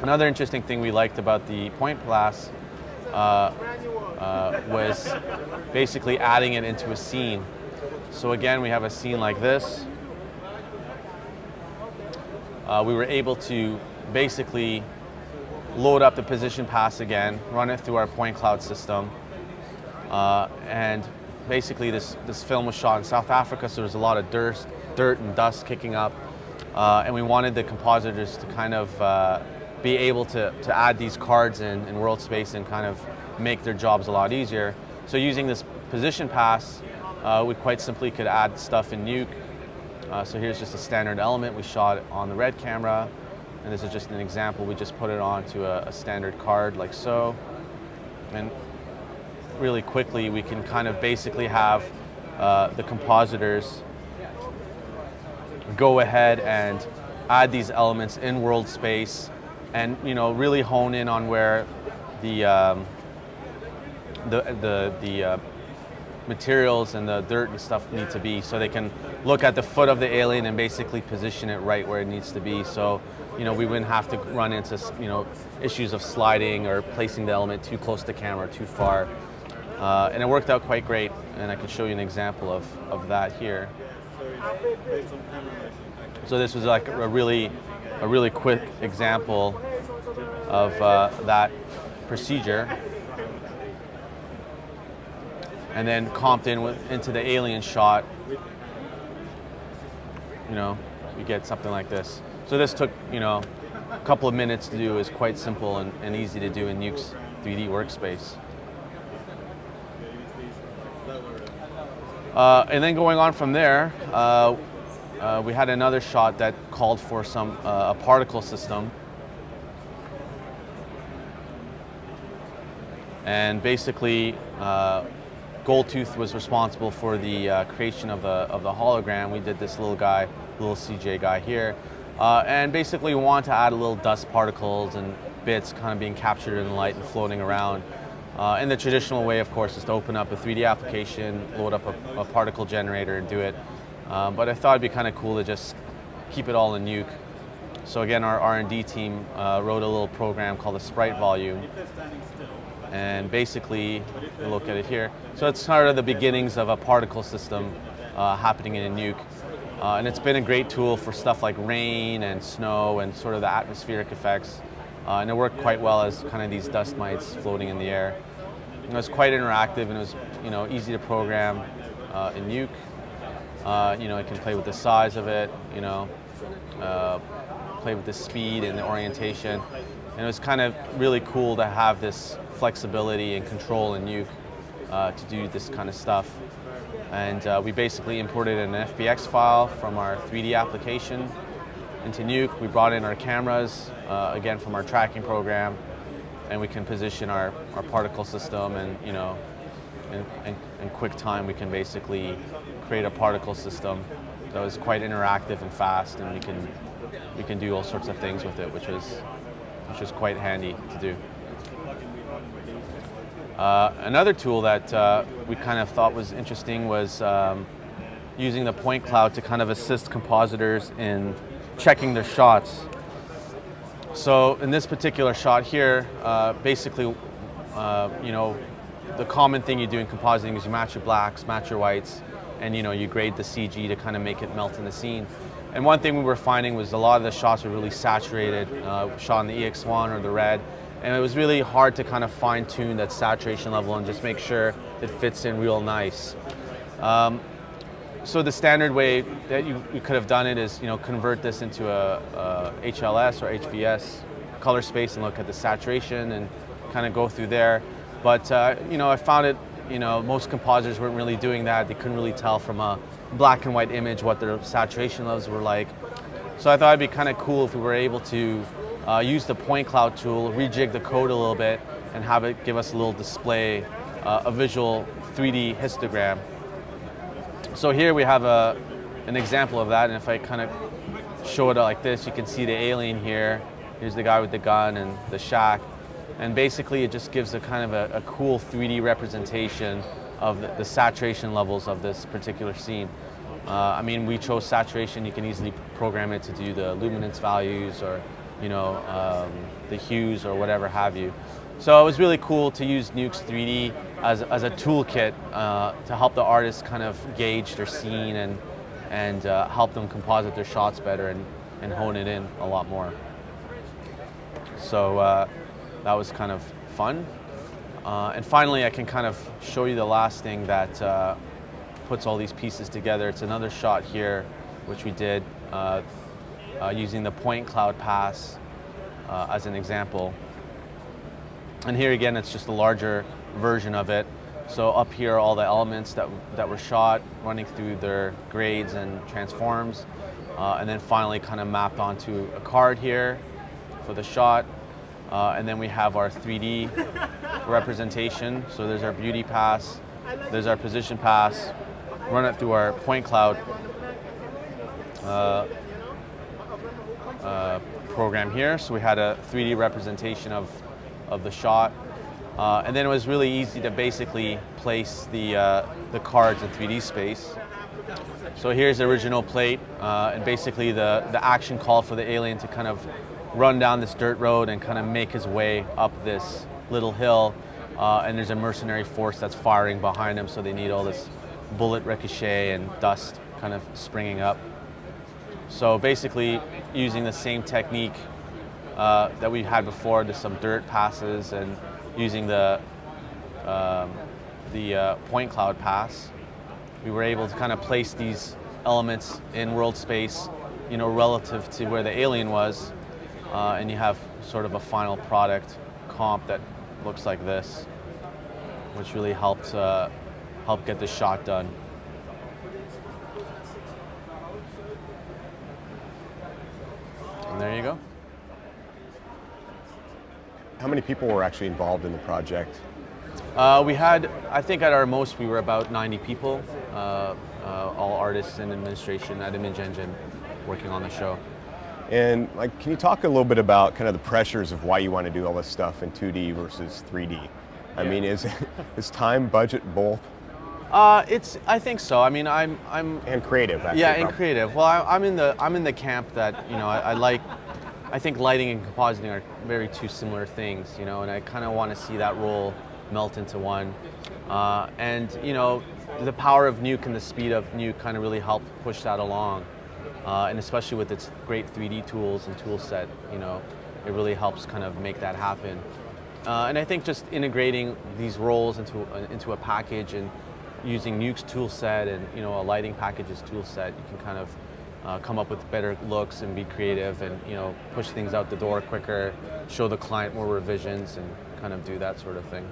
Another interesting thing we liked about the point glass was basically adding it into a scene. So again, we have a scene like this. We were able to basically load up the position pass again, run it through our point cloud system, and basically this film was shot in South Africa, so there's a lot of dirt and dust kicking up, and we wanted the compositors to kind of be able to add these cards in world space and kind of make their jobs a lot easier. So using this position pass, we quite simply could add stuff in Nuke. So here's just a standard element we shot on the red camera, and this is just an example. We just put it onto a standard card like so, and really quickly we can kind of basically have the compositors go ahead and add these elements in world space, and really hone in on where the materials and the dirt and stuff need to be, so they can look at the foot of the alien and basically position it right where it needs to be. So we wouldn't have to run into issues of sliding or placing the element too close to the camera, too far. And it worked out quite great, and I can show you an example of that here. So this was like a really quick example of that procedure. And then comped into the alien shot, you get something like this. So this took, a couple of minutes to do. Is quite simple and easy to do in Nuke's 3D workspace. And then going on from there, we had another shot that called for a particle system. And basically, Goldtooth was responsible for the creation of the hologram. We did this little CJ guy here. And basically we want to add a little dust particles and bits kind of being captured in the light and floating around. And the traditional way, of course, is to open up a 3D application, load up a particle generator and do it. But I thought it'd be kind of cool to just keep it all in Nuke. So again, our R&D team wrote a little program called the Sprite Volume. And basically, you look at it here. So it's sort of the beginnings of a particle system happening in a Nuke. And it's been a great tool for stuff like rain and snow and sort of the atmospheric effects. And it worked quite well as kind of these dust mites floating in the air. It was quite interactive, and it was easy to program in Nuke. It can play with the size of it, play with the speed and the orientation. And it was kind of really cool to have this flexibility and control in Nuke to do this kind of stuff. And we basically imported an FBX file from our 3D application into Nuke. We brought in our cameras, again from our tracking program, and we can position our particle system, and in quick time we can basically create a particle system that was quite interactive and fast, and we can do all sorts of things with it, which was quite handy to do. Another tool that we kind of thought was interesting was using the point cloud to kind of assist compositors in checking their shots. So in this particular shot here, basically, the common thing you do in compositing is you match your blacks, match your whites, and you grade the CG to kind of make it melt in the scene. And one thing we were finding was a lot of the shots were really saturated, shot on the EX1 or the red, and it was really hard to kind of fine-tune that saturation level and just make sure it fits in real nice. So the standard way that you could have done it is, convert this into a HLS or HVS color space and look at the saturation and kind of go through there. But I found it, most compositors weren't really doing that. They couldn't really tell from a black and white image what their saturation levels were like. So I thought it'd be kind of cool if we were able to use the point cloud tool, rejig the code a little bit, and have it give us a little display, a visual 3D histogram. So here we have an example of that, and if I kind of show it like this, you can see the alien here. Here's the guy with the gun and the shack. And basically it just gives a kind of a cool 3D representation of the saturation levels of this particular scene. I mean, we chose saturation. You can easily program it to do the luminance values or the hues or whatever have you. So it was really cool to use Nuke's 3D as a toolkit to help the artists kind of gauge their scene and help them composite their shots better and hone it in a lot more. So that was kind of fun. And finally, I can kind of show you the last thing that puts all these pieces together. It's another shot here, which we did using the point cloud pass as an example. And here again, it's just a larger version of it. So up here, all the elements that were shot, running through their grades and transforms, and then finally kind of mapped onto a card here for the shot. And then we have our 3D representation. So there's our beauty pass, there's our position pass, run it through our point cloud program here. So we had a 3D representation of the shot. And then it was really easy to basically place the cards in 3D space. So here's the original plate, and basically the action call for the alien to kind of run down this dirt road and kind of make his way up this little hill. And there's a mercenary force that's firing behind him, so they need all this bullet ricochet and dust kind of springing up. So basically using the same technique that we had before, there's some dirt passes, and using the point cloud pass, we were able to kind of place these elements in world space, relative to where the alien was, and you have sort of a final product comp that looks like this, which really helped get the shot done. And there you go. How many people were actually involved in the project? We had, I think at our most, we were about 90 people, all artists and administration at Image Engine working on the show. And can you talk a little bit about kind of the pressures of why you want to do all this stuff in 2D versus 3D? I mean, is time, budget, both? I think so. I mean, I'm and creative. Actually, yeah, and creative. Well, I'm in the camp that I think lighting and compositing are very two similar things, and I kind of want to see that role melt into one. And the power of Nuke and the speed of Nuke kind of really helped push that along. And especially with its great 3D tools and tool set, it really helps kind of make that happen. And I think just integrating these roles into a package and using Nuke's tool set and a lighting package's tool set, you can kind of come up with better looks and be creative and push things out the door quicker, show the client more revisions, and kind of do that sort of thing.